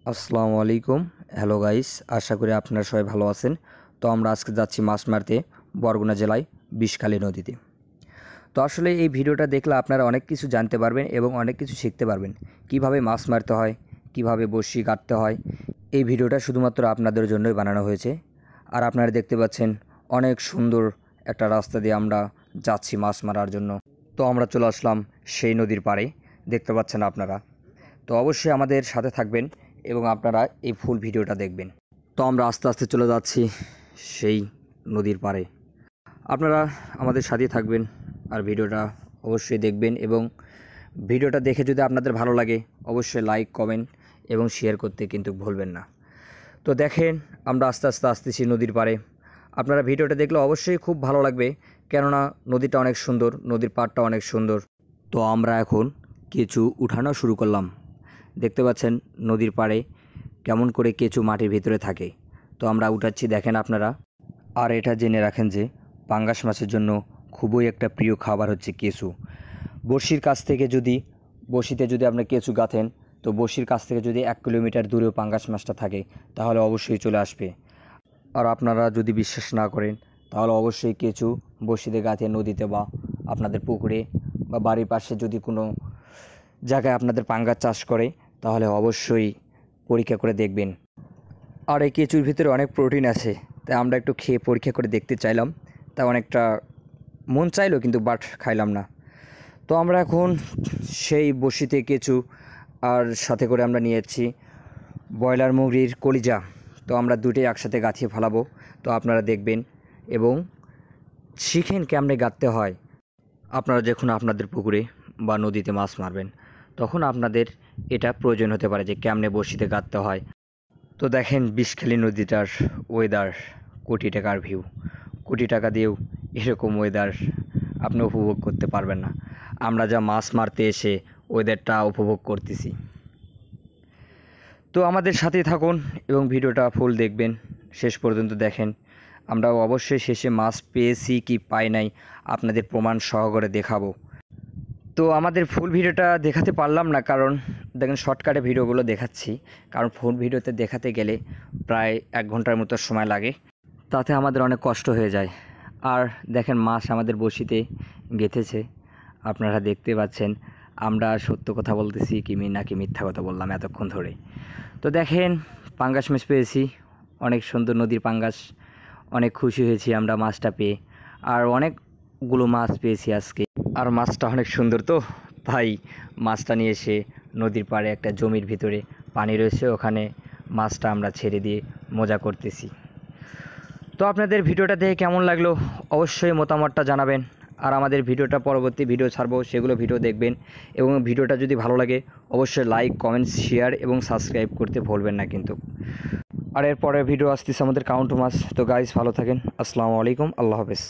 আসসালামু আলাইকুম। Hello guys, আশা করি আপনারা সবাই ভালো আছেন। তো আমরা আজকে যাচ্ছি মাছ মারতে বরগুনা জেলায় বিষখালী নদীতে। তো আসলে এই ভিডিওটা দেখলে আপনারা অনেক কিছু জানতে পারবেন এবং অনেক কিছু শিখতে পারবেন। কিভাবে মাছ মারতে হয়, কিভাবে বড়শি কাটতে হয়। এই ভিডিওটা শুধুমাত্র আপনাদের জন্যই বানানো হয়েছে। আর আপনারা দেখতে পাচ্ছেন অনেক সুন্দর একটা রাস্তা দিয়ে আমরা যাচ্ছি মাছ মারার জন্য। তো আমরা চলে আসলাম সেই নদীর পাড়ে, দেখতে পাচ্ছেন আপনারা। তো অবশ্যই আমাদের সাথে থাকবেন এবং আপনারা এই ফুল ভিডিওটা দেখবেন। তো আমরা আস্তে আস্তে চলে যাচ্ছি সেই নদীর পাড়ে। আপনারা আমাদের সাথেই থাকবেন আর ভিডিওটা অবশ্যই দেখবেন এবং ভিডিওটা দেখে যদি আপনাদের ভালো লাগে অবশ্যই লাইক, কমেন্ট এবং শেয়ার করতে কিন্তু ভুলবেন না। তো দেখেন আমরা আস্তে আস্তে আসতেছি নদীর পাড়ে। আপনারা ভিডিওটা দেখলে অবশ্যই খুব ভালো লাগবে, কেননা নদীটা অনেক সুন্দর, নদীর পাড়টা অনেক সুন্দর। তো আমরা এখন কেঁচু উঠানো শুরু করলাম। দেখতে পাচ্ছেন নদীর পাড়ে কেমন করে কেঁচু মাটির ভিতরে থাকে। তো আমরা উঠাচ্ছি, দেখেন আপনারা। আর এটা জেনে রাখেন যে পাঙ্গাস মাছের জন্য খুবই একটা প্রিয় খাবার হচ্ছে কেঁচু। বড়শির কাছ থেকে বড়শিতে যদি আপনি কেঁচু গাঁথেন, তো বড়শির কাছ থেকে যদি 1 কিলোমিটার দূরেও পাঙ্গাস মাছটা থাকে তাহলে অবশ্যই চলে আসবে। আর আপনারা যদি বিশ্বাস না করেন তাহলে অবশ্যই কেঁচু বড়শিতে গাঁথে নদীতে বা আপনাদের পুকুরে বা বাড়ির পাশে যদি কোনো জায়গায় আপনাদের পাঙ্গাস চাষ করে তাহলে অবশ্যই পরীক্ষা করে দেখবেন। আর এই কেঁচুর ভিতরে অনেক প্রোটিন আছে, তাই আমরা একটু খেয়ে পরীক্ষা করে দেখতে চাইলাম। তাই অনেকটা মন চাইলো কিন্তু বাট খাইলাম না। তো আমরা এখন সেই বড়শিতে কেঁচু আর সাথে করে আমরা নিয়ে যাচ্ছি ব্রয়লার মুরগির কলিজা। তো আমরা দুটোই একসাথে গাঁথিয়ে ফেলাবো। তো আপনারা দেখবেন এবং শিখেন কেমনে গাঁথতে হয়। আপনারা যখন আপনাদের পুকুরে বা নদীতে মাছ মারবেন তখন আপনাদের এটা প্রয়োজন হতে পারে যে কেমনে বড়শিতে গাঁথতে হয়। তো দেখেন বিষখালী নদীটার ওয়েদার, কোটি টাকার ভিউ। কোটি টাকা দিয়েও এরকম ওয়েদার আপনি উপভোগ করতে পারবেন না। আমরা যা মাছ মারতে এসে ওয়েদারটা উপভোগ করতেছি। তো আমাদের সাথেই থাকুন এবং ভিডিওটা ফুল দেখবেন, শেষ পর্যন্ত দেখেন। আমরা অবশ্যই শেষে মাছ পেয়েছি কি পাই নাই আপনাদের প্রমাণ সহকারে দেখাবো। তো আমাদের ফুল ভিডিওটা দেখাতে পারলাম না, কারণ দেখেন শর্টকাটে ভিডিওগুলো দেখাচ্ছি, কারণ ফুল ভিডিওতে দেখাতে গেলে প্রায় 1 ঘন্টার মতো সময় লাগে, তাতে আমাদের অনেক কষ্ট হয়ে যায়। আর দেখেন মাছ আমাদের বড়শিতে গেঁথেছে, আপনারা দেখতে পাচ্ছেন। আমরা সত্য কথা বলতেছি কি নাকি মিথ্যা কথা বললাম এতক্ষণ ধরে। তো দেখেন পাঙ্গাস মাছ পেয়েছি, অনেক সুন্দর নদীর পাঙ্গাস। অনেক খুশি হয়েছি আমরা মাছটা পেয়ে, আর অনেকগুলো মাছ পেয়েছি আজকে। আর মাছটা অনেক সুন্দর, তো তাই মাছটা নিয়ে এসে নদীর পাড়ে একটা জমির ভিতরে পানি রয়েছে, ওখানে মাছটা আমরা ছেড়ে দিয়ে মজা করতেছি। তো আপনাদের ভিডিওটা দেখে কেমন লাগলো অবশ্যই মতামতটা জানাবেন। আর আমাদের ভিডিওটা পরবর্তী ভিডিও ছাড়বো, সেগুলো ভিডিও দেখবেন এবং ভিডিওটা যদি ভালো লাগে অবশ্যই লাইক, কমেন্ট, শেয়ার এবং সাবস্ক্রাইব করতে ভুলবেন না কিন্তু। আর এরপরে ভিডিও আসতেছে আমাদের কাউন্ট মাছ। তো গাইস ভালো থাকেন, আসসালামু আলাইকুম, আল্লাহ হাফেজ।